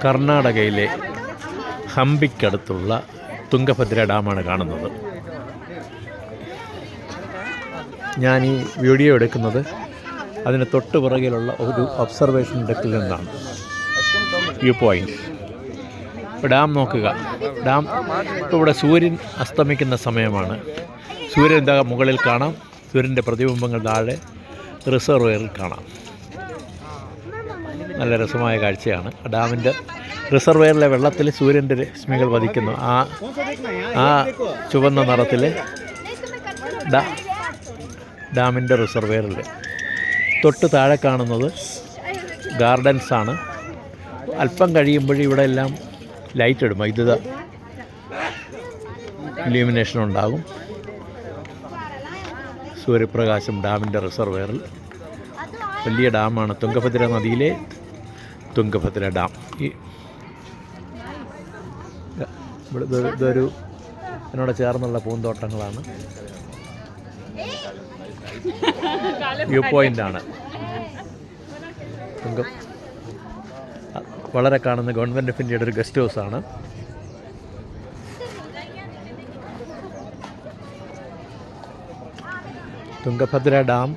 കർണാടകയിലെ ഹംപിക്കടുത്തുള്ള തുംഗഭദ്ര ഡാമാണ് കാണുന്നത്. ഞാൻ ഈ വീഡിയോ എടുക്കുന്നത് അതിന് തൊട്ട് പുറകിലുള്ള ഒരു ഒബ്സർവേഷൻ ഡെക്കിൽ നിന്നാണ്, വ്യൂ പോയിൻ്റ്. ഡാം നോക്കുക. ഡാം ഇപ്പോൾ ഇവിടെ സൂര്യൻ അസ്തമിക്കുന്ന സമയമാണ്. സൂര്യൻ എന്താ മുകളിൽ കാണാം, സൂര്യൻ്റെ പ്രതിബിംബങ്ങൾ താഴെ റിസർവെയറിൽ കാണാം. നല്ല രസമായ കാഴ്ചയാണ്. ഡാമിൻ്റെ റിസർവെയറിലെ വെള്ളത്തിൽ സൂര്യൻ്റെ രശ്മികൾ പതിക്കുന്നു. ആ ചുവന്ന നിറത്തിൽ ഡാമിൻ്റെ റിസർവെയറിൽ തൊട്ട് താഴെ കാണുന്നത് ഗാർഡൻസാണ്. അല്പം കഴിയുമ്പോഴും ഇവിടെ എല്ലാം ലൈറ്റ് ഇടും, വൈദ്യുത ഇല്യൂമിനേഷൻ ഉണ്ടാകും. സൂര്യപ്രകാശം ഡാമിൻ്റെ റിസർവെയറിൽ. വലിയ ഡാമാണ് തുംഗഭദ്ര നദിയിലെ തുംഗഭദ്ര ഡാം. ഇതൊരു ഇതിനോട് ചേർന്നുള്ള പൂന്തോട്ടങ്ങളാണ്. വ്യൂ പോയിൻ്റാണ്. വളരെ കാണുന്ന ഗവൺമെൻറ് ഓഫ് ഇന്ത്യയുടെ ഒരു ഗസ്റ്റ് ഹൗസാണ്. Tungabhadra dam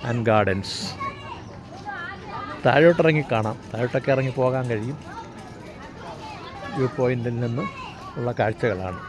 and gardens. താഴോട്ടിറങ്ങി കാണാം, താഴോട്ടൊക്കെ ഇറങ്ങി പോകാൻ കഴിയും. വ്യൂ പോയിൻറ്റിൽ നിന്ന് ഉള്ള കാഴ്ചകളാണ്.